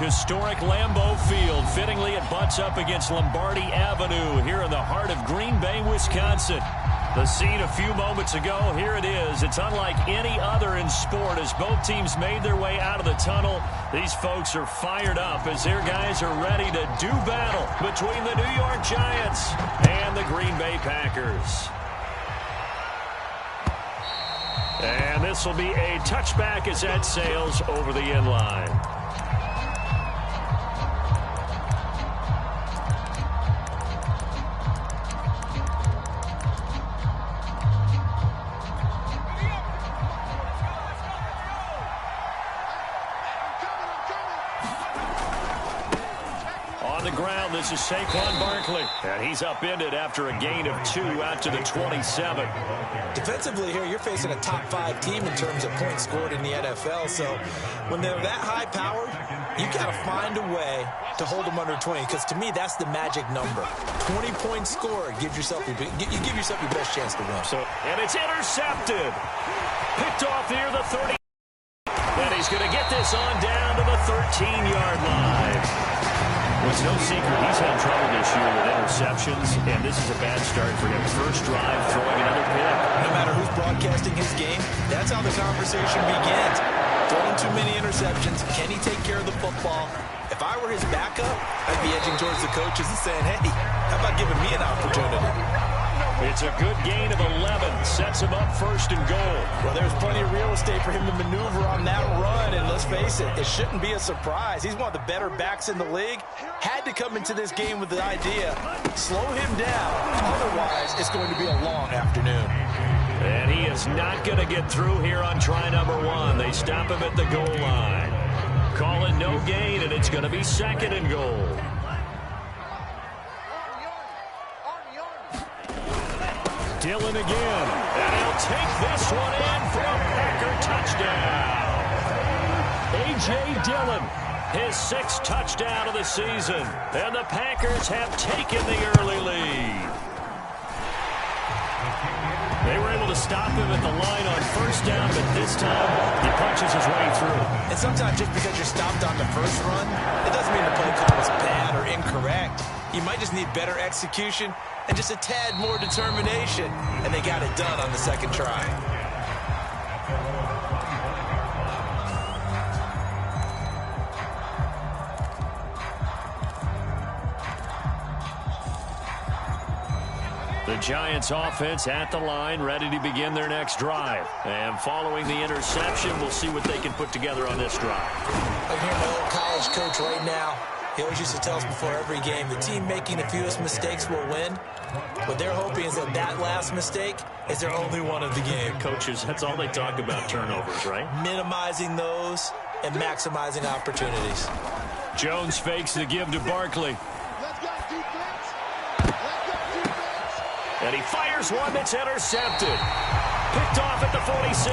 Historic Lambeau Field. Fittingly, it butts up against Lombardi Avenue here in the heart of Green Bay, Wisconsin. The scene a few moments ago, here it is. It's unlike any other in sport as both teams made their way out of the tunnel. These folks are fired up as their guys are ready to do battle between the New York Giants and the Green Bay Packers. And this will be a touchback as that sails over the end line. This is Saquon Barkley, and he's upended after a gain of 2 out to the 27. Defensively here, you're facing a top 5 team in terms of points scored in the NFL, so when they're that high powered, you got to find a way to hold them under 20, because to me, that's the magic number. 20 points scored, you give yourself your best chance to win. And it's intercepted. Picked off near the 30. And he's going to get this on down to the 13-yard line. Well, it's no secret he's had trouble this year with interceptions, and this is a bad start for him. First drive, throwing another pick. No matter who's broadcasting his game, that's how the conversation begins. Throwing too many interceptions. Can he take care of the football? If I were his backup, I'd be edging towards the coaches and saying, hey, how about giving me an opportunity? It's a good gain of 11. Sets him up first and goal. Well, there's plenty of real estate for him to maneuver on that run, and let's face it, it shouldn't be a surprise. He's one of the better backs in the league. Had to come into this game with the idea, slow him down. Otherwise, it's going to be a long afternoon. And he is not going to get through here on try number 1. They stop him at the goal line. Call it no gain, and it's going to be second and goal. Dillon again, and he'll take this one in for a Packer touchdown. A.J. Dillon, his 6th touchdown of the season, and the Packers have taken the early lead. They were able to stop him at the line on first down, but this time he punches his way through. And sometimes just because you're stopped on the first run, it doesn't mean the play call was bad or incorrect. You might just need better execution and just a tad more determination. And they got it done on the second try. The Giants offense at the line, ready to begin their next drive. And following the interception, we'll see what they can put together on this drive. I hear my old college coach right now. He always used to tell us before every game, the team making the fewest mistakes will win. What they're hoping is that that last mistake is their only one of the game. Coaches, that's all they talk about, turnovers, right? Minimizing those and maximizing opportunities. Jones fakes the give to Barkley. And he fires one that's intercepted. Picked off at the 46.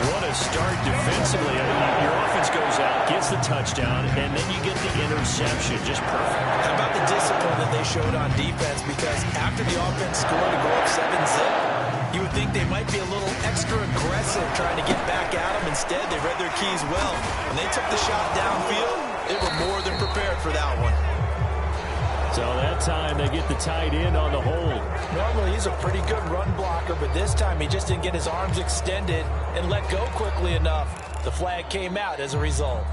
What a start defensively. I mean, your offense goes out, gets the touchdown, and then you get the interception. Just perfect. How about the discipline that they showed on defense? Because after the offense scored to go up 7-zip, you would think they might be a little extra aggressive trying to get back at them. Instead, they read their keys well. When they took the shot downfield, they were more than prepared for that one. So that time they get the tight end on the hold. Normally he's a pretty good run blocker, but this time he just didn't get his arms extended and let go quickly enough. The flag came out as a result.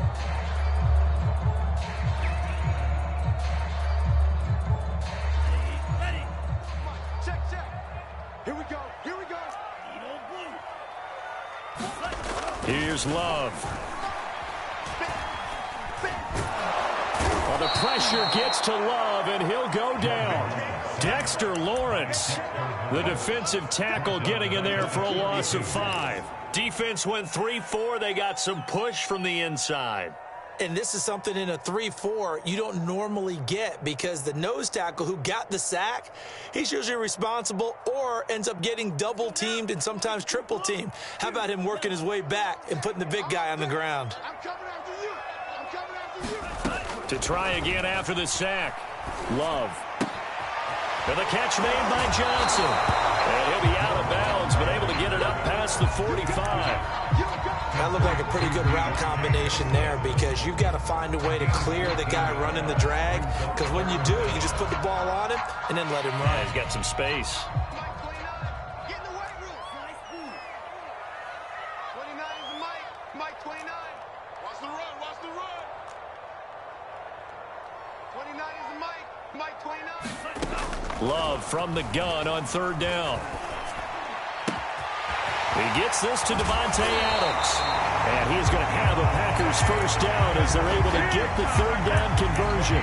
Ready. Check. Here we go. Here's Love. Well, the pressure gets to Love, and he'll go down. Dexter Lawrence, the defensive tackle, getting in there for a loss of 5. Defense went 3-4. They got some push from the inside. And this is something in a 3-4 you don't normally get, because the nose tackle who got the sack, he's usually responsible or ends up getting double teamed and sometimes triple teamed. How about him working his way back and putting the big guy on the ground? I'm coming after you. To try again after the sack. Love. And the catch made by Johnson. And he'll be out of bounds, but able to get it up past the 45. That looked like a pretty good route combination there because you've got to find a way to clear the guy running the drag, because when you do, you just put the ball on him and then let him run. Yeah, he's got some space. Get in the weight room. 29 is the Mike. Mike 29. Watch the run. Watch the run. 29 is the Mike. Mike 29. Love from the gun on third down. He gets this to Davante Adams. And he's going to have the Packers first down as they're able to get the third down conversion.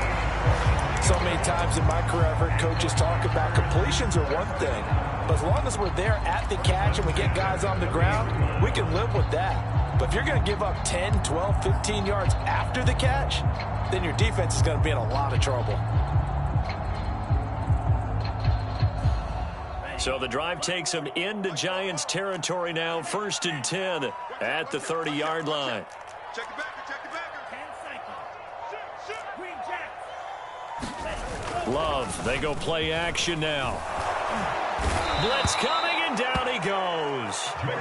So many times in my career, I've heard coaches talk about completions are one thing, but as long as we're there at the catch and we get guys on the ground, we can live with that. But if you're going to give up 10, 12, 15 yards after the catch, then your defense is going to be in a lot of trouble. So the drive takes them into Giants territory now, 1st and 10 at the 30-yard line. Check the backer. Check the backer. Love, they go play action now. Blitz coming, and down he goes.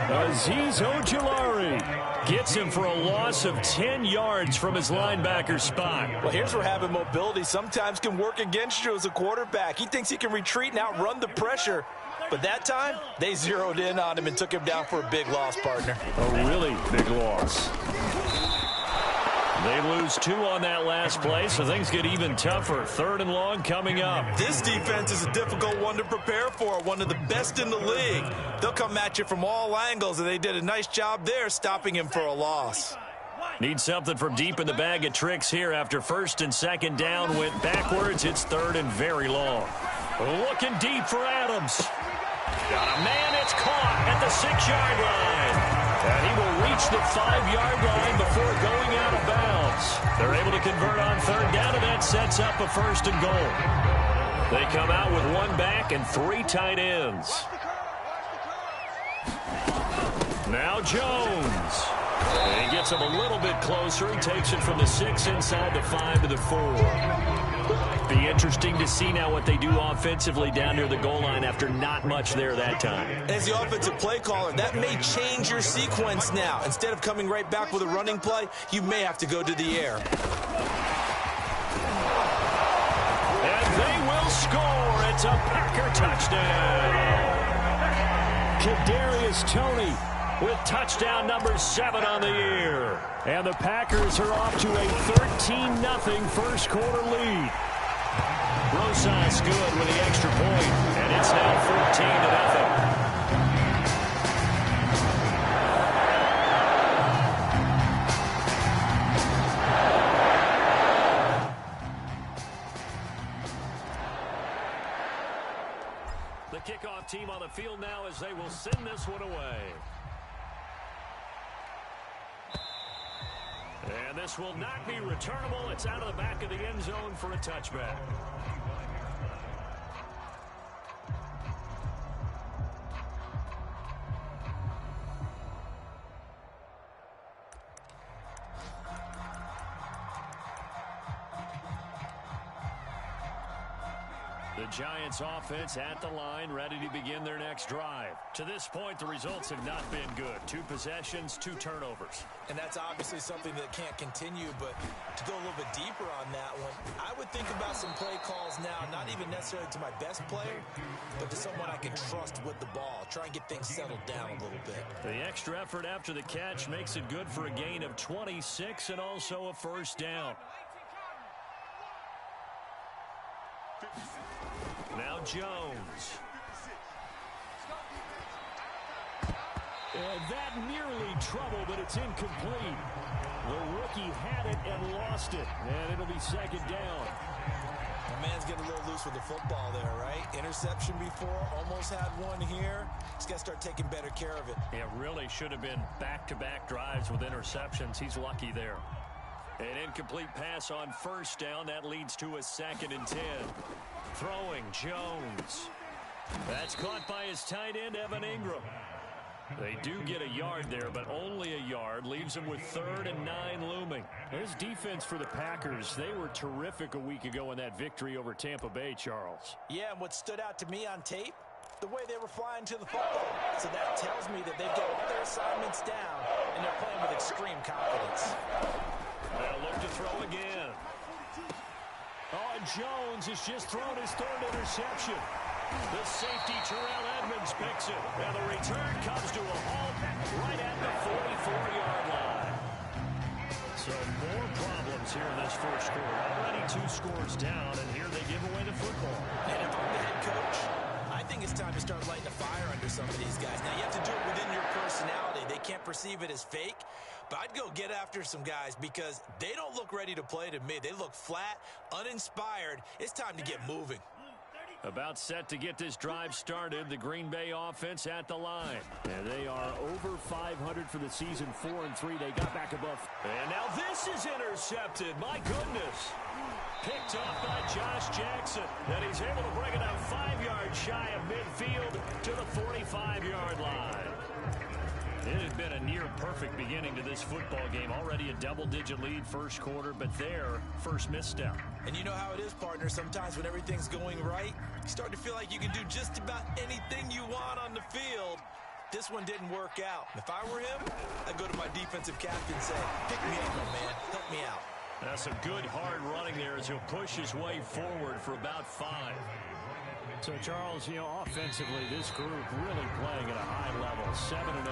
Azeez Ojulari gets him for a loss of 10 yards from his linebacker spot. Well, here's where having mobility sometimes can work against you as a quarterback. He thinks he can retreat and outrun the pressure. But that time, they zeroed in on him and took him down for a big loss, partner. A really big loss. They lose 2 on that last play, so things get even tougher. 3rd and long coming up. This defense is a difficult one to prepare for, one of the best in the league. They'll come at you from all angles, and they did a nice job there stopping him for a loss. Need something from deep in the bag of tricks here after 1st and 2nd down went backwards. It's 3rd and very long. Looking deep for Adams. Got a man, it's caught at the 6-yard line. And he will reach the 5-yard line before going out of bounds. They're able to convert on 3rd down, and that sets up a 1st and goal. They come out with 1 back and 3 tight ends. Now Jones. And he gets him a little bit closer. He takes it from the 6 inside the 5 to the 4. Be interesting to see now what they do offensively down near the goal line after not much there that time. As the offensive play caller, that may change your sequence now. Instead of coming right back with a running play, you may have to go to the air. And they will score. It's a Packer touchdown. Kadarius Toney with touchdown number 7 on the year. And the Packers are off to a 13-0 first quarter lead. Rosas good with the extra point, and it's now 14-0. The kickoff team on the field now as they will send this one away. And this will not be returnable. It's out of the back of the end zone for a touchback. The Giants offense at the line, ready to begin their next drive. To this point, the results have not been good. 2 possessions, 2 turnovers. And that's obviously something that can't continue, but to go a little bit deeper on that one, I would think about some play calls now, not even necessarily to my best player, but to someone I can trust with the ball. Try and get things settled down a little bit. The extra effort after the catch makes it good for a gain of 26 and also a first down. Now Jones. And that nearly trouble, but it's incomplete. The rookie had it and lost it. And it'll be 2nd down. The man's getting a little loose with the football there, right? Interception before, almost had one here. He's got to start taking better care of it. It really should have been back-to-back drives with interceptions. He's lucky there. An incomplete pass on 1st down. That leads to a 2nd and 10. Throwing Jones. That's caught by his tight end, Evan Ingram. They do get a yard there, but only a yard. Leaves them with 3rd and 9 looming. This defense for the Packers, they were terrific a week ago in that victory over Tampa Bay, Charles. Yeah, and what stood out to me on tape, the way they were flying to the football. So that tells me that they've got all their assignments down, and they're playing with extreme confidence. They'll look to throw again. Oh, Jones has just thrown his third interception. The safety, Terrell Edmonds, picks it. And the return comes to a halt right at the 44-yard line. So more problems here in this first quarter. Already 2 scores down, and here they give away the football. And if I'm the head coach, I think it's time to start lighting a fire under some of these guys. Now, you have to do it within your personality. They can't perceive it as fake. But I'd go get after some guys because they don't look ready to play to me. They look flat, uninspired. It's time to get moving. About set to get this drive started, the Green Bay offense at the line. And they are over 500 for the season, 4-3. They got back above. And now this is intercepted. My goodness. Picked off by Josh Jackson. And he's able to bring it out 5 yards shy of midfield to the 45-yard line. It had been a near-perfect beginning to this football game. Already a double-digit lead first quarter, but their first misstep. And you know how it is, partner. Sometimes when everything's going right, you start to feel like you can do just about anything you want on the field. This one didn't work out. If I were him, I'd go to my defensive captain and say, pick me up, my man. Help me out. That's some good, hard running there as he'll push his way forward for about 5. So, Charles, you know, offensively, this group really playing at a high level, 7-0.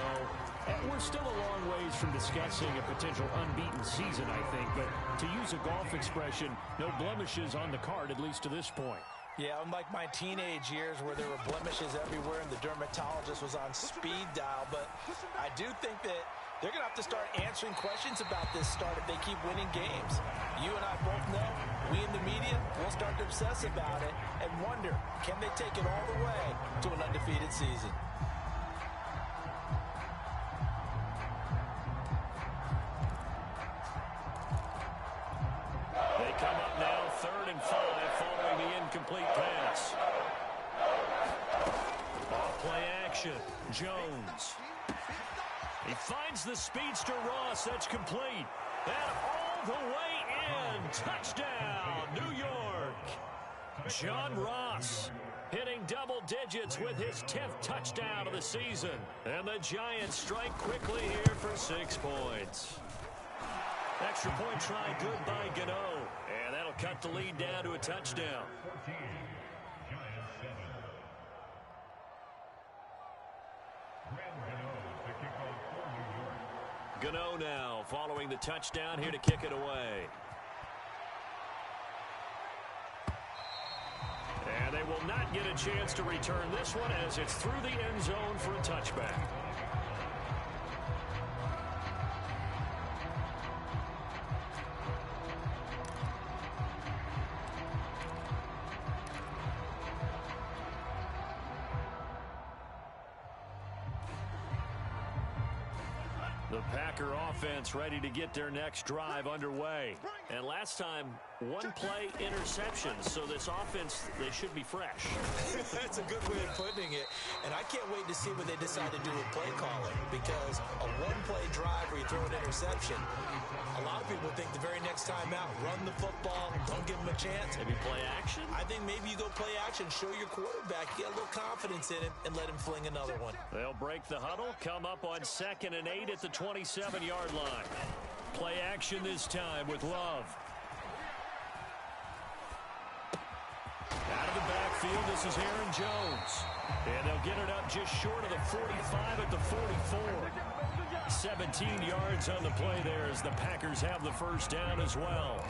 And we're still a long ways from discussing a potential unbeaten season, I think. But to use a golf expression, no blemishes on the card, at least to this point. Yeah, unlike my teenage years where there were blemishes everywhere and the dermatologist was on speed dial. But I do think that they're going to have to start answering questions about this start if they keep winning games. You and I both know, we in the media, will start to obsess about it and wonder, can they take it all the way to an undefeated season? They come up now 3rd and 5 following the incomplete pass. Off play action, Jones. He finds the speedster Ross. That's complete. And all the way in. Touchdown, New York. John Ross hitting double digits with his 10th touchdown of the season. And the Giants strike quickly here for 6 points. Extra point try good by Gano. And that'll cut the lead down to a touchdown. Gano now following the touchdown here to kick it away. And they will not get a chance to return this one as it's through the end zone for a touchback. The Packer offense ready to get their next drive underway. And last time, 1-play interception. So this offense, they should be fresh. That's a good way of putting it. And I can't wait to see what they decide to do with play calling. Because a 1-play drive where you throw an interception, a lot of people think the very next time out, run the football, don't give them a chance. Maybe play action? I think maybe you go play action, show your quarterback, get a little confidence in him, and let him fling another one. They'll break the huddle, come up on 2nd and 8 at the 27-yard line. Play action this time with Love. Out of the backfield, this is Aaron Jones. And they'll get it up just short of the 45 at the 44. 17 yards on the play there as the Packers have the first down as well.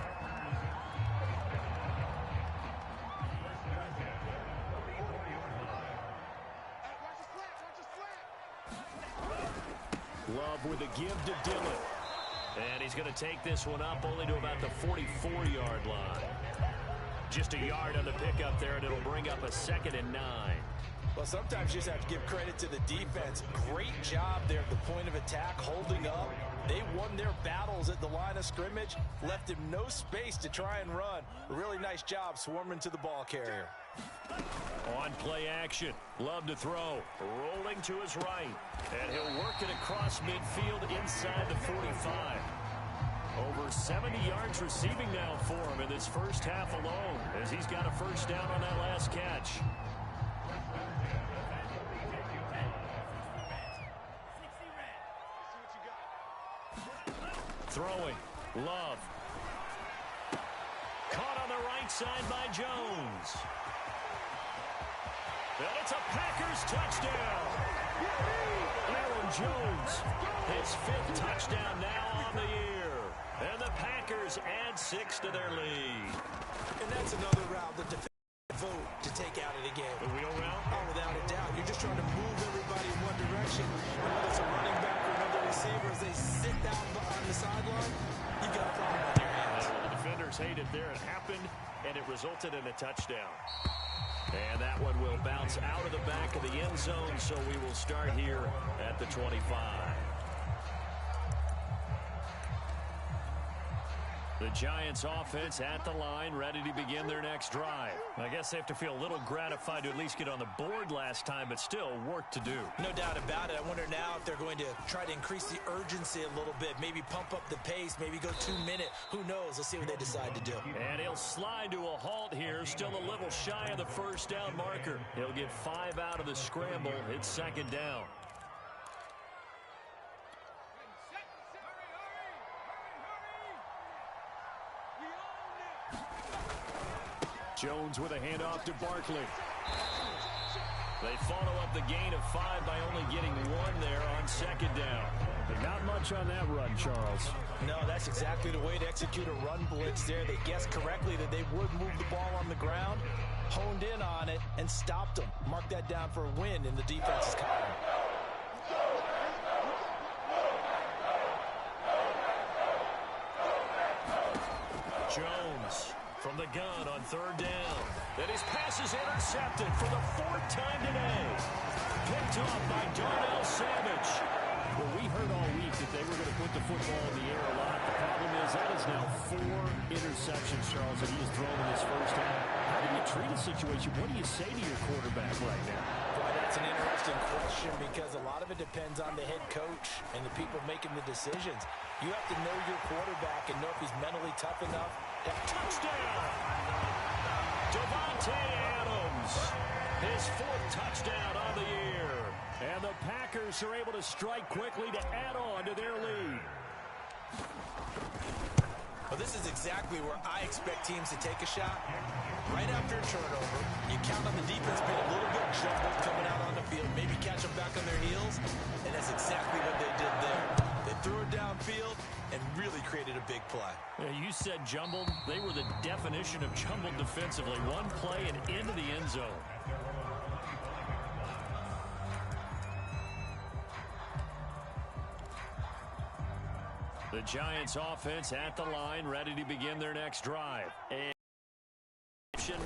Love with a give to Dillon. And he's going to take this one up only to about the 44-yard line. Just a yard on the pickup there, and it'll bring up a 2nd and 9. Well, sometimes you just have to give credit to the defense. Great job there at the point of attack, holding up. They won their battles at the line of scrimmage, left him no space to try and run. A really nice job swarming to the ball carrier. On play action, Love to throw, rolling to his right. And he'll work it across midfield inside the 45. Over 70 yards receiving now for him in this first half alone, as he's got a first down on that last catch. Throwing. Love. Caught on the right side by Jones. And it's a Packers touchdown. Aaron Jones, his 5th touchdown now on the year. And the Packers add 6 to their lead. And that's another route that defenders vote to take out of the game. The wheel route? Oh, without a doubt. You're just trying to move everybody in one direction. And whether it's a running back or another receiver, as they sit down on the sideline, you've got a problem on your hands. The defenders hate it there. It happened, and it resulted in a touchdown. And that one will bounce out of the back of the end zone, so we will start here at the 25. The Giants offense at the line, ready to begin their next drive. I guess they have to feel a little gratified to at least get on the board last time, but still work to do. No doubt about it. I wonder now if they're going to try to increase the urgency a little bit, maybe pump up the pace, maybe go 2-minute. Who knows? Let's see what they decide to do. And he'll slide to a halt here, still a little shy of the first down marker. He'll get 5 out of the scramble. It's second down. Jones with a handoff to Barkley. They follow up the gain of 5 by only getting 1 there on second down. But not much on that run, Charles. No, that's exactly the way to execute a run blitz there. They guessed correctly that they would move the ball on the ground, honed in on it, and stopped them. Mark that down for a win in the defense's column. Jones from the gun on third down. Then his pass is intercepted for the 4th time today. Picked off by Darnell Savage. Well, we heard all week that they were going to put the football in the air a lot. The problem is that is now 4 interceptions, Charles, that he has thrown in this first half. How do you treat a situation? What do you say to your quarterback right now? Boy, that's an interesting question because a lot of it depends on the head coach and the people making the decisions. You have to know your quarterback and know if he's mentally tough enough. Touchdown! Davante Adams, his 4th touchdown on the year. And the Packers are able to strike quickly to add on to their lead. Well, this is exactly where I expect teams to take a shot. Right after a turnover, you count on the defense being a little bit jumbled coming out on the field, maybe catch them back on their heels, and that's exactly what they did there. They threw it downfield and really created a big play. Yeah, you said jumbled. They were the definition of jumbled defensively. One play and into the end zone. The Giants offense at the line, ready to begin their next drive. And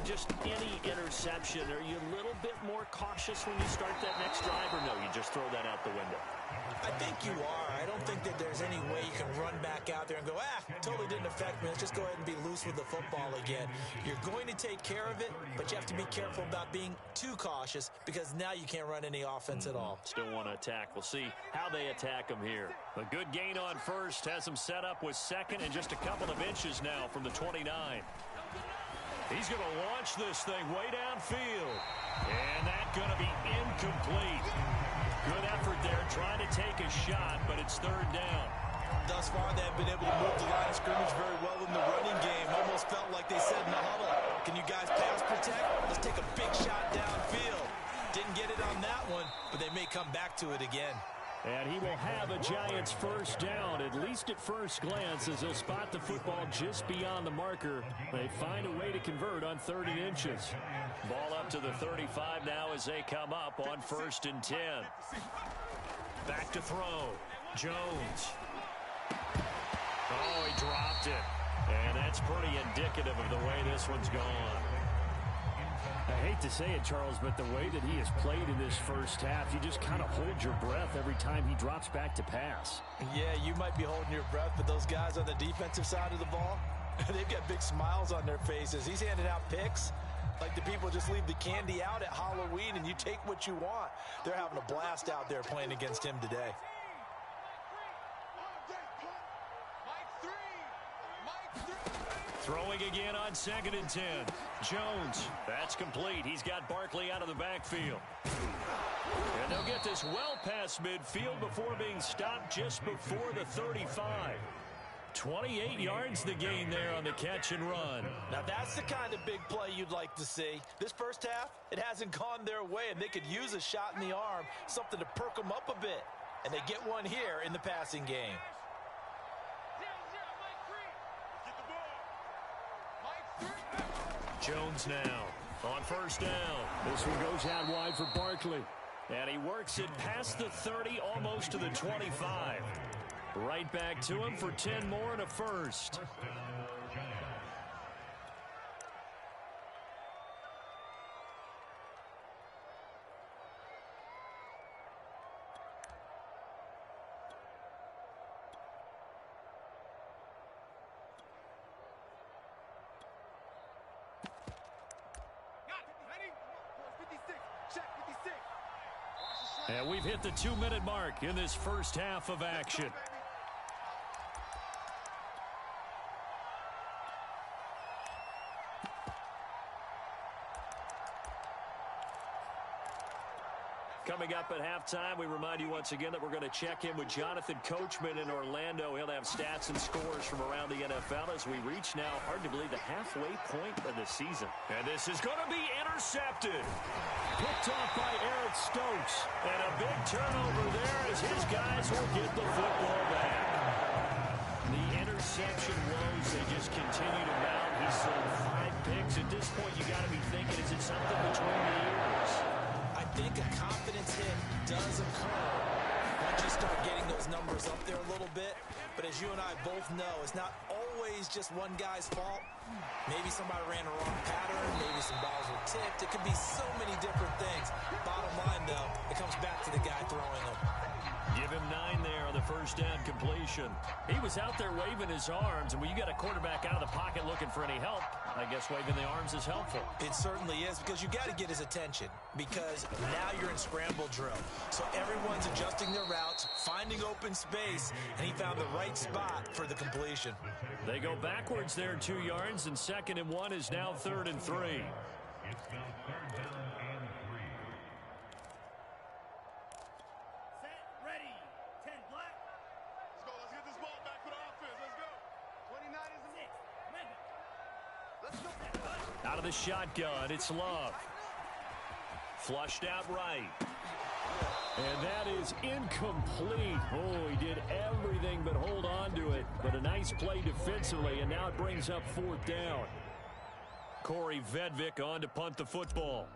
just any interception, are you a little bit more cautious when you start that next drive, or no, you just throw that out the window? I think you are. I don't think that there's any way you can run back out there and go, totally didn't affect me. Let's just go ahead and be loose with the football again. You're going to take care of it, but you have to be careful about being too cautious because now you can't run any offense at all. Still want to attack. We'll see how they attack them here. A good gain on first has them set up with second and just a couple of inches now from the 29. He's going to launch this thing way downfield. And that's going to be incomplete. Good effort there, trying to take a shot, but it's third down. Thus far, they've been able to move the line of scrimmage very well in the running game. Almost felt like they said in the huddle, can you guys pass protect? Let's take a big shot downfield. Didn't get it on that one, but they may come back to it again. And he will have a Giants first down, at least at first glance, as he'll spot the football just beyond the marker. They find a way to convert on 30 inches. Ball up to the 35 now as they come up on 1st and 10. Back to throw. Jones. Oh, he dropped it. And that's pretty indicative of the way this one's gone. I hate to say it, Charles, but the way that he has played in this first half, you just kind of hold your breath every time he drops back to pass. Yeah, you might be holding your breath, but those guys on the defensive side of the ball, they've got big smiles on their faces. He's handing out picks like the people just leave the candy out at Halloween and you take what you want. They're having a blast out there playing against him today. Throwing again on 2nd and 10. Jones, that's complete. He's got Barkley out of the backfield. And they'll get this well past midfield before being stopped just before the 35. 28 yards to gain there on the catch and run. Now that's the kind of big play you'd like to see. This first half, it hasn't gone their way, and they could use a shot in the arm, something to perk them up a bit. And they get one here in the passing game. Jones now on first down. This one goes out wide for Barkley. And he works it past the 30, almost to the 25. Right back to him for 10 more and a first. And we've hit the 2-minute mark in this first half of action. Coming up at halftime, we remind you once again that we're going to check in with Jonathan Coachman in Orlando. He'll have stats and scores from around the NFL as we reach now, hard to believe, the halfway point of the season. And this is going to be intercepted. Picked off by Eric Stokes. And a big turnover there as his guys will get the football back. The interception woes, they just continue to mount. He's sold 5 picks. At this point, you got to be thinking, is it something between the ears? I think a confidence hit does occur once you start getting those numbers up there a little bit. But as you and I both know, it's not always just one guy's fault. Maybe somebody ran a wrong pattern. Maybe some balls were tipped. It could be so many different things. Bottom line, though, it comes back to the guy throwing them. Give him 9 there on the first down completion. He was out there waving his arms, and when you got a quarterback out of the pocket looking for any help, I guess waving the arms is helpful. It certainly is, because you got to get his attention, because now you're in scramble drill. So everyone's adjusting their routes, finding open space, and he found the right spot for the completion. They go backwards there 2 yards, and 2nd and 1 is now 3rd and 3. It's now 3rd down and 3. Set, ready, 10 black. Let's go. Let's get this ball back for the offense. Let's go. 29 is a 6, Mega. Let's go. Out of the shotgun, it's Love. Flushed out right. And that is incomplete. Oh, he did everything but hold on to it. But a nice play defensively, and now it brings up 4th down. Corey Vedvik on to punt the football.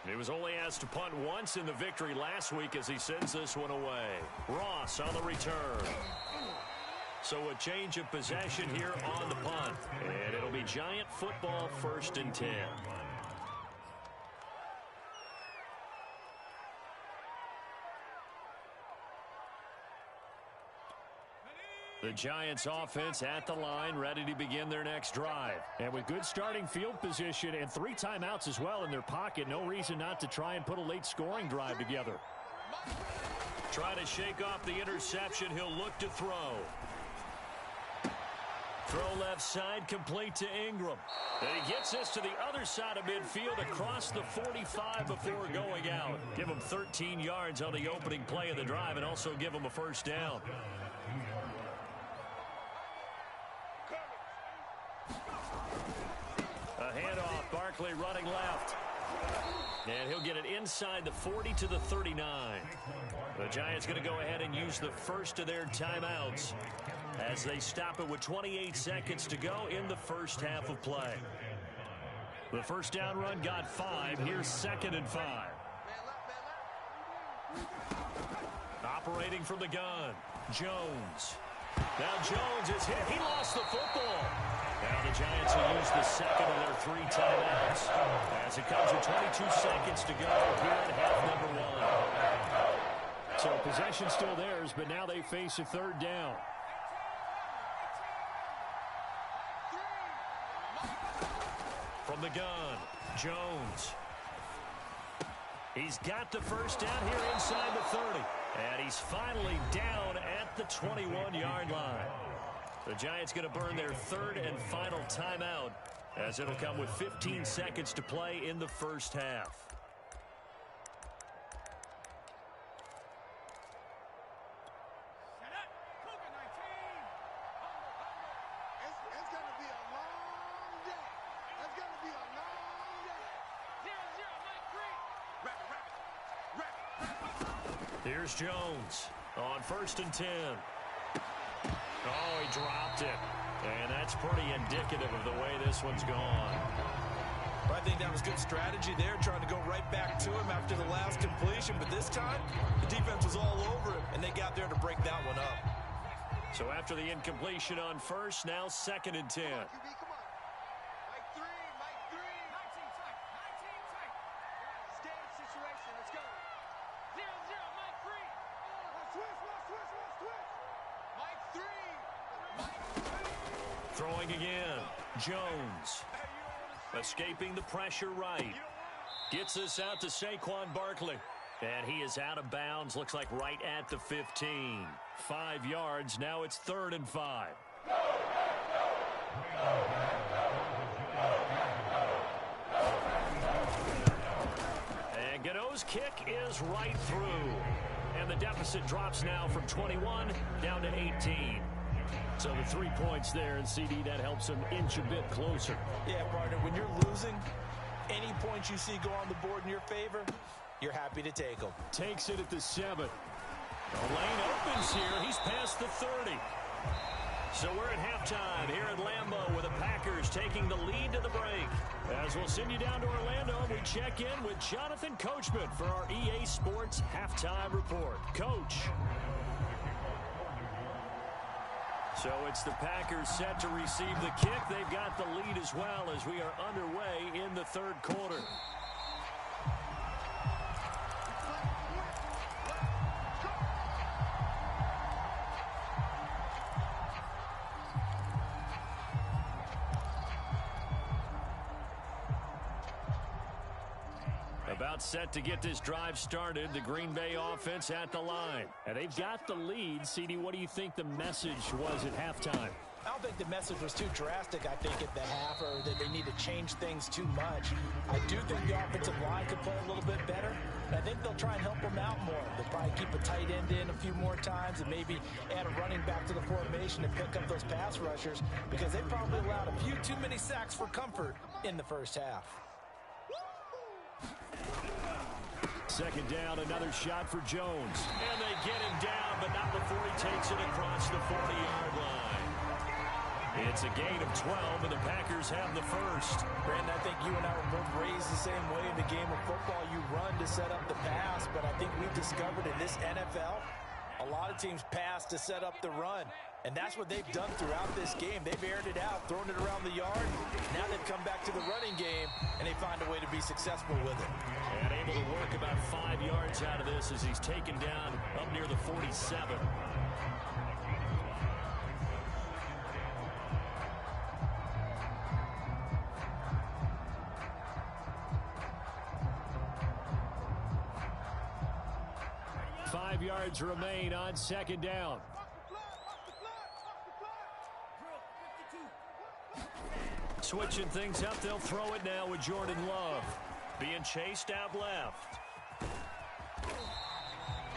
He was only asked to punt once in the victory last week as he sends this one away. Ross on the return. So a change of possession here on the punt. And it'll be Giant football, 1st and 10. The Giants offense at the line, ready to begin their next drive. And with good starting field position and 3 timeouts as well in their pocket, no reason not to try and put a late scoring drive together. Try to shake off the interception. He'll look to throw. Throw left side, complete to Ingram. And he gets this to the other side of midfield across the 45 before going out. Give him 13 yards on the opening play of the drive and also give him a first down. A handoff, Barkley running left. And he'll get it inside the 40 to the 39. The Giants going to go ahead and use the first of their timeouts as they stop it with 28 seconds to go in the first half of play. The first down run got 5. Here's 2nd and 5. Operating from the gun, Jones. Now Jones is hit. He lost the football. Now the Giants will use the second of their 3 timeouts as it comes with 22 seconds to go here in half number 1. So possession still theirs, but now they face a 3rd down. From the gun, Jones. He's got the first down here inside the 30. And he's finally down at the 21-yard line. The Giants going to burn their 3rd and final timeout as it'll come with 15 seconds to play in the first half. Here's Jones on 1st and 10. Oh, he dropped it. And that's pretty indicative of the way this one's gone. I think that was good strategy there, trying to go right back to him after the last completion. But this time, the defense was all over him, and they got there to break that one up. So after the incompletion on 1st, now 2nd and 10. Come on, QB, come on. Mike 3, Mike 3. 19 tight, 19 tight. Game situation, let's go. 0-0, Mike 3. Switch. Mike 3. Mike 3. Throwing again. Jones. Escaping the pressure right. Gets this out to Saquon Barkley. And he is out of bounds. Looks like right at the 15. 5 yards. Now it's 3rd and 5. And Gano's kick is right through. And the deficit drops now from 21 down to 18. So the 3 points there, and CD, that helps him inch a bit closer. Yeah, partner, when you're losing, any points you see go on the board in your favor, you're happy to take them. Takes it at the 7. The lane opens here. He's past the 30. So we're at halftime here at Lambeau with the Packers taking the lead to the break. As we'll send you down to Orlando, we check in with Jonathan Coachman for our EA Sports Halftime Report. Coach. So it's the Packers set to receive the kick. They've got the lead as well as we are underway in the 3rd quarter. About set to get this drive started. The Green Bay offense at the line. And they've got the lead. CD, what do you think the message was at halftime? I don't think the message was too drastic, I think, at the half, or that they need to change things too much. I do think the offensive line could play a little bit better. I think they'll try and help them out more. They'll probably keep a tight end in a few more times and maybe add a running back to the formation to pick up those pass rushers, because they probably allowed a few too many sacks for comfort in the first half. 2nd down, another shot for Jones. And they get him down, but not before he takes it across the 40-yard line. It's a gain of 12, and the Packers have the first. Brandon, I think you and I were both raised the same way in the game of football. You run to set up the pass, but I think we've discovered in this NFL, a lot of teams pass to set up the run. And that's what they've done throughout this game. They've aired it out, thrown it around the yard. Now they've come back to the running game, and they find a way to be successful with it. And able to work about 5 yards out of this as he's taken down up near the 47. Five yards remain on 2nd down. Switching things up, they'll throw it now with Jordan Love. Being chased out left.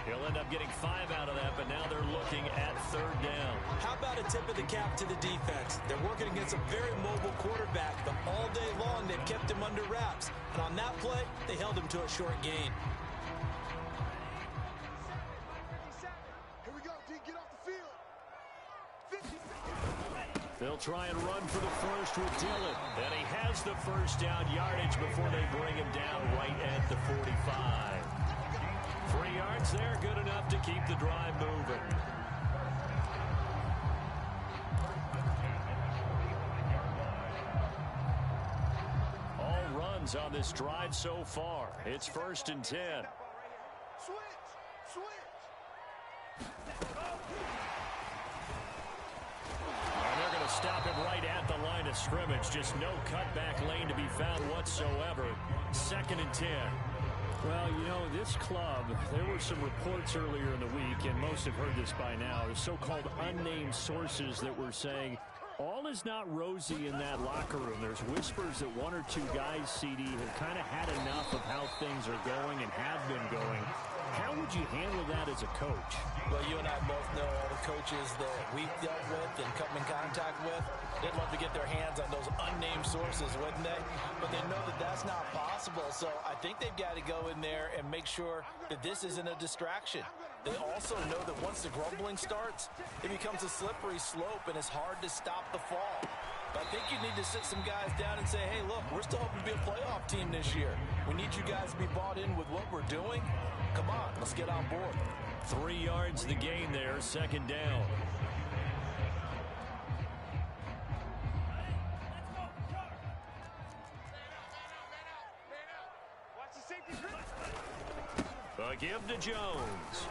He'll end up getting 5 out of that, but now they're looking at 3rd down. How about a tip of the cap to the defense? They're working against a very mobile quarterback, but all day long they've kept him under wraps. And on that play, they held him to a short gain. Here we go, D, get off the field. 50 seconds. They'll try and run for the first with Dillon. And he has the first down yardage before they bring him down right at the 45. 3 yards there, good enough to keep the drive moving. All runs on this drive so far. It's 1st and 10. Switch. Stop him right at the line of scrimmage. Just no cutback lane to be found whatsoever. 2nd and 10. Well, you know, this club, there were some reports earlier in the week, and most have heard this by now, the so-called unnamed sources that were saying all is not rosy in that locker room. There's whispers that 1 or 2 guys, CD, have kind of had enough of how things are going and have been going. How would you handle that as a coach? Well, you and I both know all the coaches that we've dealt with and come in contact with. They'd love to get their hands on those unnamed sources, wouldn't they? But they know that that's not possible. So I think they've got to go in there and make sure that this isn't a distraction. They also know that once the grumbling starts, it becomes a slippery slope and it's hard to stop the fall. But I think you need to sit some guys down and say, hey, look, we're still hoping to be a playoff team this year. We need you guys to be bought in with what we're doing. Come on, let's get on board. 3 yards the gain there, second down. Watch the safety. A give to Jones.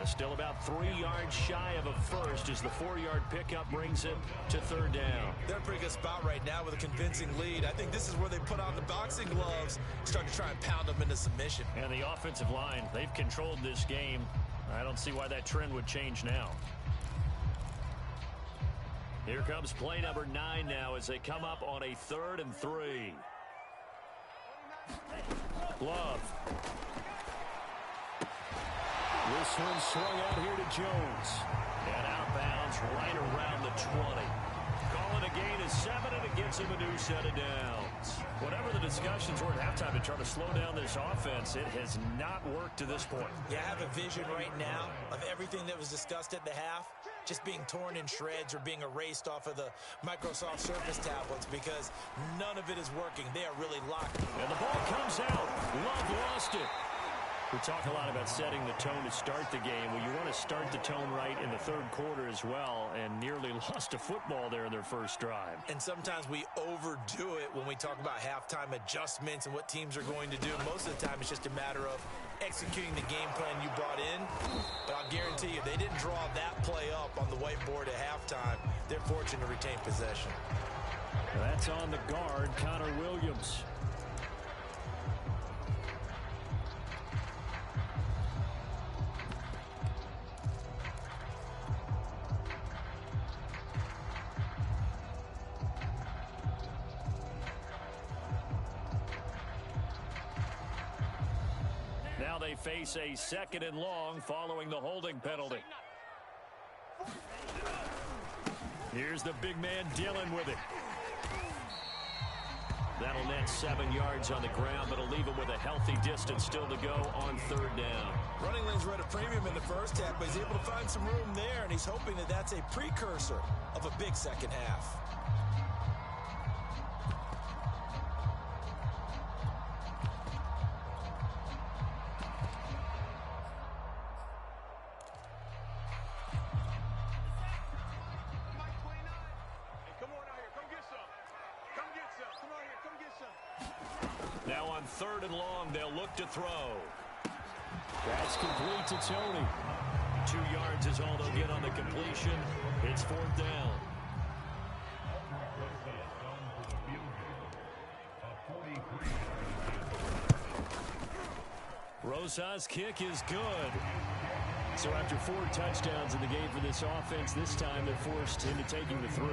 Still about 3 yards shy of a first as the 4-yard pickup brings it to third down. They're in a pretty good spot right now with a convincing lead. I think this is where they put on the boxing gloves, start to try and pound them into submission. And the offensive line, they've controlled this game. I don't see why that trend would change now. Here comes play number 9 now as they come up on a 3rd and 3. Love. This one swung out here to Jones. And outbounds right around the 20. Call it a gain of 7, and it gives him a new set of downs. Whatever the discussions were at halftime to try to slow down this offense, it has not worked to this point. Yeah, I have a vision right now of everything that was discussed at the half just being torn in shreds or being erased off of the Microsoft Surface tablets because none of it is working. They are really locked. And the ball comes out. Love lost it. We talk a lot about setting the tone to start the game. Well, you want to start the tone right in the third quarter as well, and nearly lost a football there in their first drive. And sometimes we overdo it when we talk about halftime adjustments and what teams are going to do. Most of the time, it's just a matter of executing the game plan you brought in. But I'll guarantee you, they didn't draw that play up on the whiteboard at halftime. They're fortunate to retain possession. That's on the guard, Connor Williams. Now they face a 2nd and long following the holding penalty. Here's the big man Dillon with it. That'll net 7 yards on the ground, but it'll leave him with a healthy distance still to go on 3rd down. Running lanes were at a premium in the first half, but he's able to find some room there, and he's hoping that that's a precursor of a big second half. Now on 3rd and long, they'll look to throw. That's complete to Tony. 2 yards is all they'll get on the completion. It's 4th down. Rosas' kick is good. So after 4 touchdowns in the game for this offense, this time they're forced into taking the 3.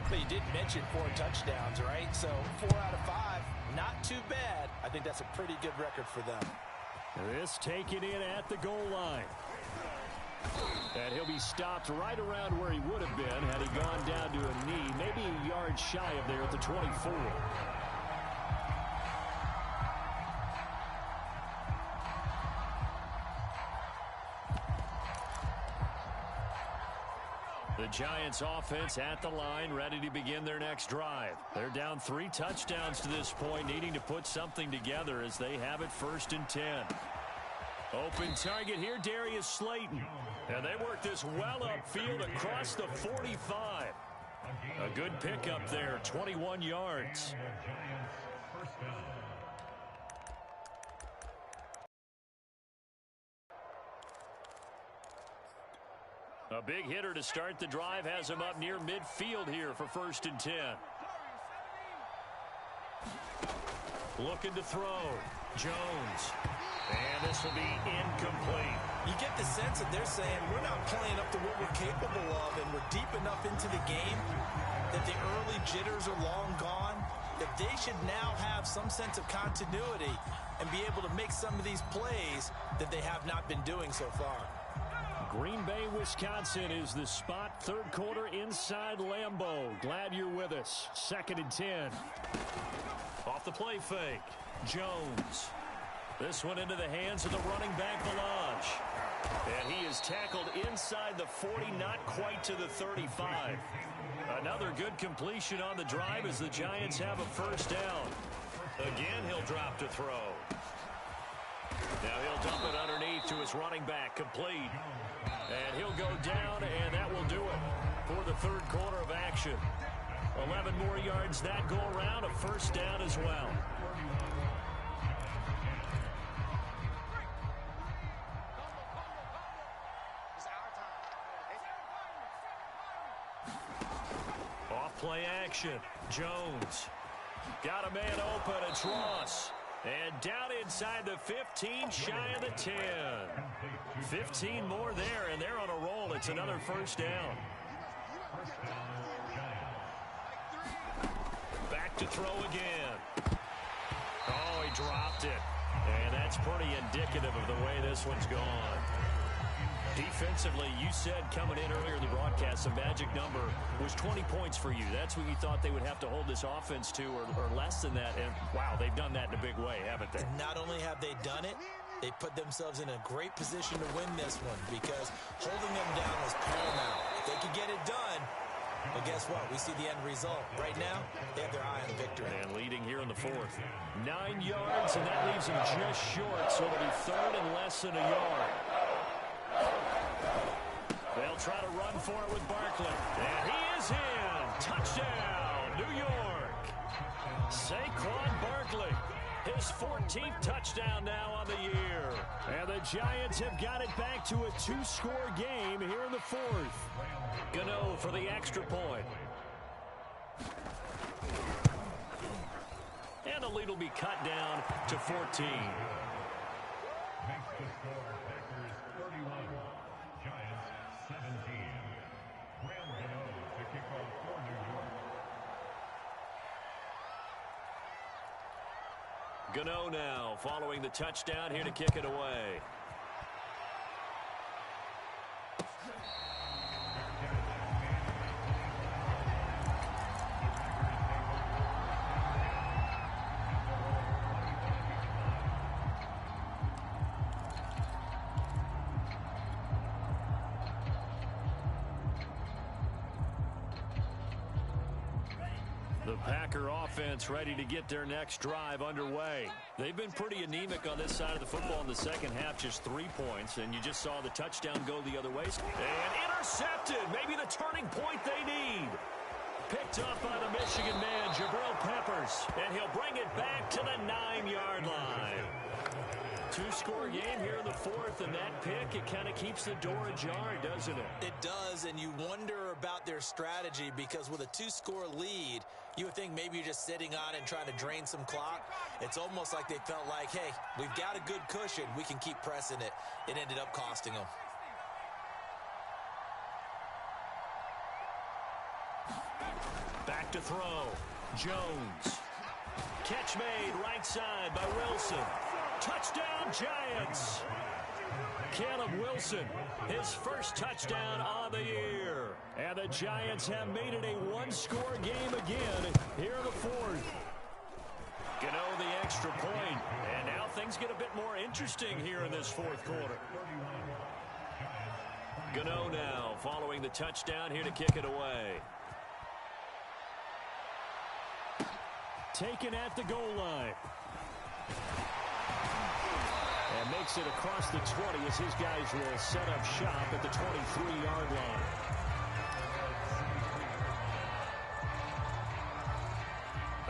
But you did mention 4 touchdowns, right? So 4 out of 5, not too bad. I think that's a pretty good record for them. This taken in at the goal line. And he'll be stopped right around where he would have been had he gone down to a knee, maybe a yard shy of there at the 24. The Giants offense at the line, ready to begin their next drive. They're down 3 touchdowns to this point, needing to put something together as they have it 1st and 10. Open target here, Darius Slayton. And they work this well upfield across the 45. A good pickup there, 21 yards. A big hitter to start the drive has him up near midfield here for 1st and 10. Looking to throw. Jones. And this will be incomplete. You get the sense that they're saying we're not playing up to what we're capable of, and we're deep enough into the game that the early jitters are long gone. that they should now have some sense of continuity and be able to make some of these plays that they have not been doing so far. Green Bay, Wisconsin is the spot. Third quarter inside Lambeau. Glad you're with us. 2nd and 10. Off the play fake. Jones. This one into the hands of the running back, Ballage. And he is tackled inside the 40, not quite to the 35. Another good completion on the drive as the Giants have a first down. Again, he'll drop to throw. Now he'll dump it underneath to his running back, complete. And he'll go down, and that will do it for the third quarter of action. 11 more yards that go around, a first down as well. Off-play action. Jones. Got a man open. It's Ross. And down inside the 15, shy of the 10. 15 more there, and they're on a roll. It's another first down. Back to throw again. Oh, he dropped it. And that's pretty indicative of the way this one's gone. Defensively, you said coming in earlier in the broadcast, the magic number was 20 points for you. That's what you thought they would have to hold this offense to, or less than that. And, wow, they've done that in a big way, haven't they? And not only have they done it, they put themselves in a great position to win this one because holding them down was paramount. They could get it done, but guess what? We see the end result. Right now, they have their eye on victory. And leading here in the fourth. 9 yards, and that leaves them just short, so it'll be third and less than a yard. They'll try to run for it with Barkley. And he is in. Touchdown, New York. Saquon Barkley. His 14th touchdown now on the year. And the Giants have got it back to a 2-score game here in the fourth. Gano for the extra point. And the lead will be cut down to 14. Gano now following the touchdown here to kick it away. The Packer offense ready to get their next drive underway. They've been pretty anemic on this side of the football in the second half, just 3 points, and you just saw the touchdown go the other way. And intercepted, maybe the turning point they need. Picked up by the Michigan man, Jabril Peppers, and he'll bring it back to the 9-yard line. 2-score game here in the fourth, and that pick, it kind of keeps the door ajar, doesn't it? It does, and you wonder about their strategy because with a 2-score lead, you would think maybe you're just sitting on it and trying to drain some clock. It's almost like they felt like, hey, we've got a good cushion. We can keep pressing it. It ended up costing them. Back to throw. Jones. Catch made right side by Wilson. Touchdown, Giants. Caleb Wilson, his first touchdown on the year. And the Giants have made it a 1-score game again here in the fourth. Gano the extra point. And now things get a bit more interesting here in this fourth quarter. Gano now following the touchdown here to kick it away. Taken at the goal line. And makes it across the 20 as his guys will set up shop at the 23-yard line.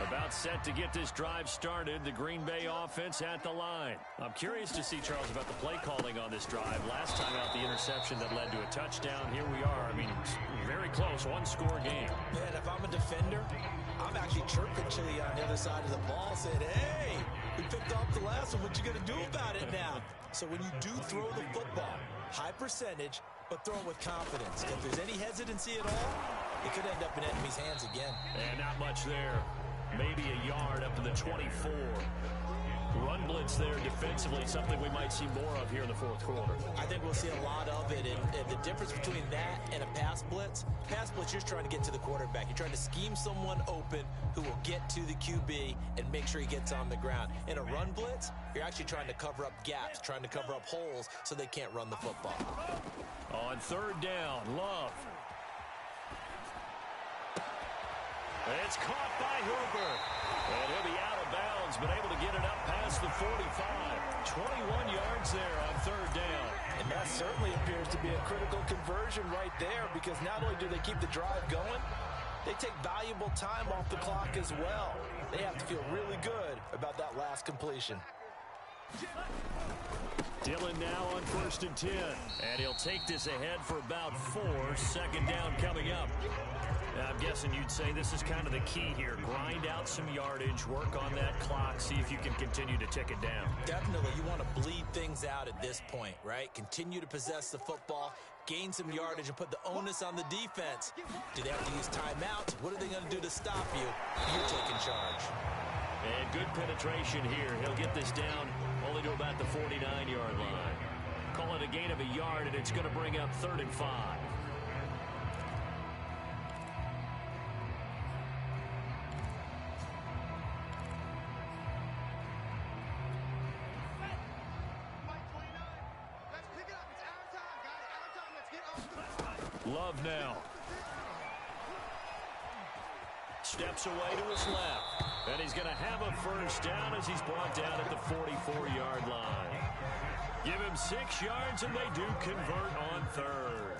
About set to get this drive started, the Green Bay offense at the line. I'm curious to see, Charles, about the play calling on this drive. Last time out, the interception that led to a touchdown. Here we are. I mean, very close, 1-score game. Man, if I'm a defender, I'm actually chirping Chili on the other side of the ball, saying, hey, we picked off the last one. What you going to do about it now? So when you do throw the football, high percentage, but throw it with confidence. If there's any hesitancy at all, it could end up in enemy's hands again. And not much there. maybe a yard up to the 24. Run blitz there defensively, something we might see more of here in the fourth quarter. I think we'll see a lot of it, and the difference between that and a pass blitz, you're just trying to get to the quarterback. You're trying to scheme someone open who will get to the QB and make sure he gets on the ground. In a run blitz, you're actually trying to cover up gaps, trying to cover up holes so they can't run the football. On third down, Love. It's caught by Hooper. And he'll be out of bounds, but able to get it up past the 45. 21 yards there on third down. And that certainly appears to be a critical conversion right there, because not only do they keep the drive going, they take valuable time off the clock as well. They have to feel really good about that last completion. Dillon now on 1st and 10. And he'll take this ahead for about 4. Second down coming up. Now, I'm guessing you'd say this is kind of the key here. Grind out some yardage, work on that clock, see if you can continue to tick it down. Definitely. You want to bleed things out at this point, right? Continue to possess the football, gain some yardage, and put the onus on the defense. Do they have to use timeouts? What are they going to do to stop you? You're taking charge. And good penetration here. He'll get this down only to about the 49-yard line. Call it a gain of a yard, and it's going to bring up 3rd and 5. Love now. Steps away to his left. And he's going to have a first down as he's brought down at the 44-yard line. Give him 6 yards, and they do convert on third.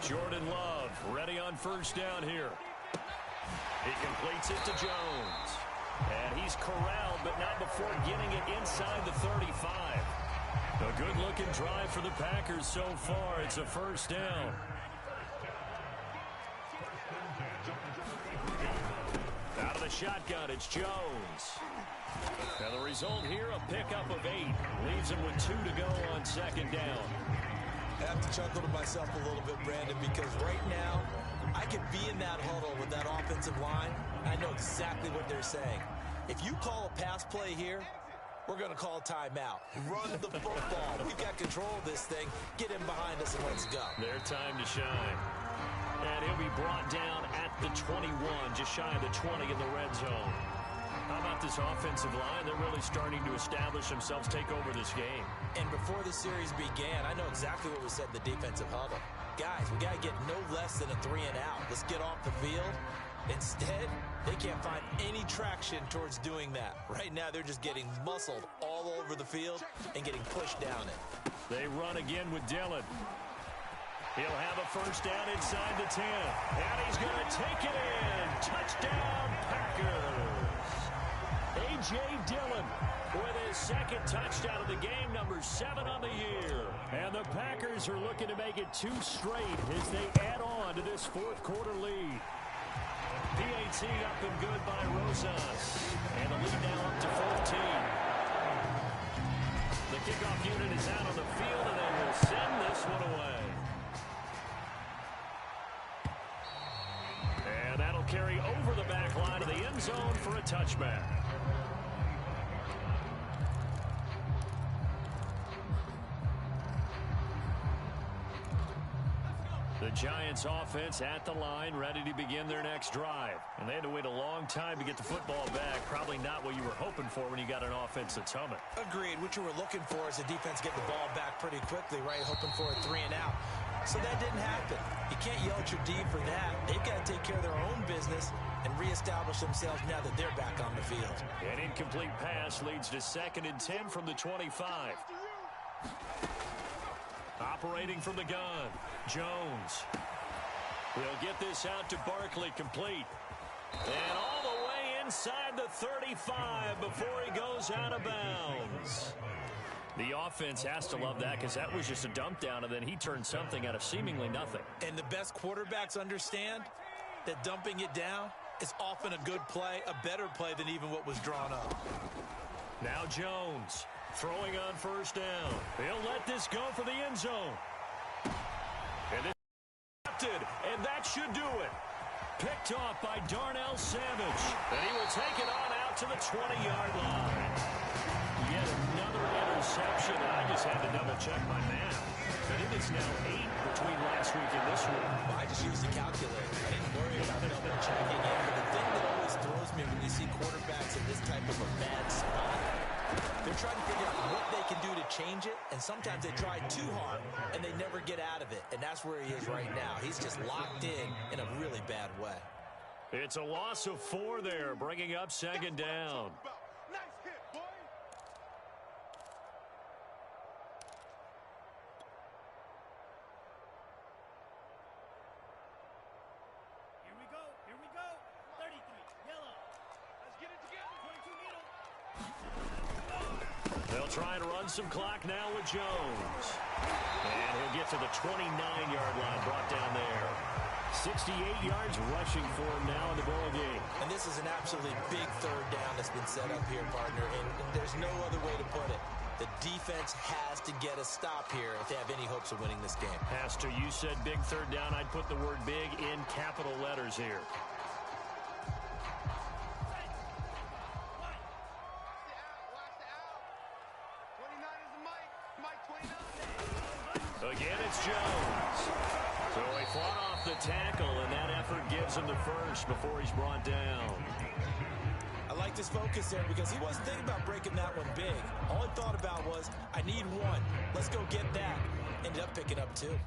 Jordan Love ready on first down here. He completes it to Jones. And he's corralled, but not before getting it inside the 35. A good-looking drive for the Packers so far. It's a first down. Out of the shotgun, it's Jones. Now the result here, a pickup of 8. Leaves him with 2 to go on second down. I have to chuckle to myself a little bit, Brandon, because right now, I could be in that huddle with that offensive line. I know exactly what they're saying. If you call a pass play here, we're going to call a timeout. Run the football. We've got control of this thing. Get in behind us and let's go. Their time to shine. And he'll be brought down at the 21, just shy of the 20 in the red zone. How about this offensive line? They're really starting to establish themselves, take over this game. And before the series began, I know exactly what was said in the defensive huddle. Guys, we got to get no less than a 3 and out. Let's get off the field. Instead, they can't find any traction towards doing that. Right now, they're just getting muscled all over the field and getting pushed down it. They run again with Dillon. He'll have a first down inside the 10. And he's going to take it in. Touchdown, Packers. A.J. Dillon with his second touchdown of the game, number 7 on the year. And the Packers are looking to make it 2 straight as they add on to this fourth quarter lead. PAT up and good by Rosas. And the lead now up to 14. The kickoff unit is out on the field, and they will send this one away. And that'll carry over the back line of the end zone for a touchback. The Giants offense at the line, ready to begin their next drive. And they had to wait a long time to get the football back. Probably not what you were hoping for when you got an offense that's humming. Agreed. What you were looking for is the defense get the ball back pretty quickly, right? Hoping for a 3 and out. So that didn't happen. You can't yell at your D for that. They've got to take care of their own business and reestablish themselves now that they're back on the field. An incomplete pass leads to 2nd and 10 from the 25. Operating from the gun, Jones. He'll get this out to Barkley, complete. And all the way inside the 35 before he goes out of bounds. The offense has to love that because that was just a dump down, and then he turned something out of seemingly nothing. And the best quarterbacks understand that dumping it down is often a good play, a better play than even what was drawn up. Now Jones. Throwing on first down. He'll let this go for the end zone. And this intercepted, and that should do it. Picked off by Darnell Savage, and he will take it on out to the 20-yard line. Yet another interception. I just had to double-check my math. I think it's now 8 between last week and this week. Well, I just used the calculator. I didn't worry about double-checking it. But the thing that always throws me when you see quarterbacks in this type of a bad spot, they're trying to figure out what they can do to change it, and sometimes they try too hard, and they never get out of it. And that's where he is right now. He's just locked in a really bad way. It's a loss of 4 there, bringing up second down. Nice hit, boy. Here we go. Here we go. 33. Yellow. Let's get it together. 22 needle. They'll try and run some clock now with Jones. And he'll get to the 29-yard line, brought down there. 68 yards rushing for him now in the ball game. And this is an absolutely big third down that's been set up here, partner, and there's no other way to put it. The defense has to get a stop here if they have any hopes of winning this game. Pastor, you said big third down. I'd put the word big in capital letters here. Watch the out. 29 is the Mike. Mike 29. Again, it's Jones. So he fought off the tackle, and that effort gives him the first before he's brought down. I like this focus there because he wasn't thinking about breaking that one big. All he thought about was, I need one. Let's go get that. Ended up picking up 2.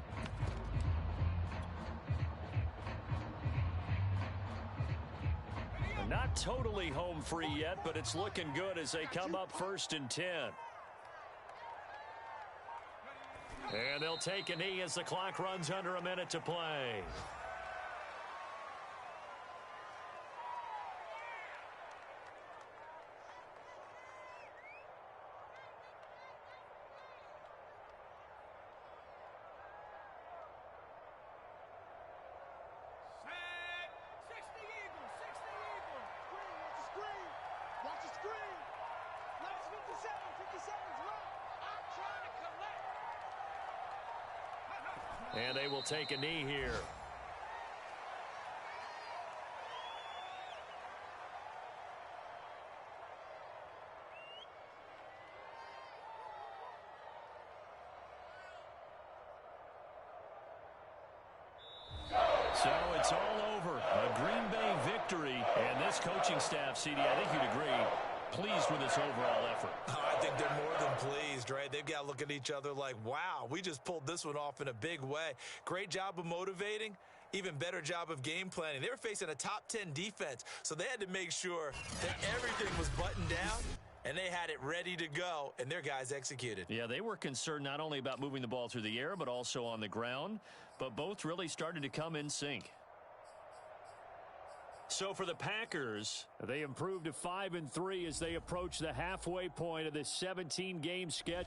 Not totally home free yet, but it's looking good as they come up 1st and 10. And they'll take a knee as the clock runs under a minute to play. Set. 60 Eagle. 60 Eagle. Screen, watch the screen. Watch the screen. Last 57. 57's left. I'm trying to collect. And they will take a knee here. So it's all over. A Green Bay victory. And this coaching staff, CD, I think you'd agree, pleased with this overall effort. I think they're more than pleased, right? They've got to look at each other like, wow, we just pulled this one off in a big way. Great job of motivating. Even better job of game planning. They were facing a top 10 defense, so they had to make sure that everything was buttoned down, and they had it ready to go, and their guys executed. Yeah, they were concerned not only about moving the ball through the air, but also on the ground. But both really started to come in sync. So for the Packers, They improved to 5-3 as they approach the halfway point of this 17-game sketch.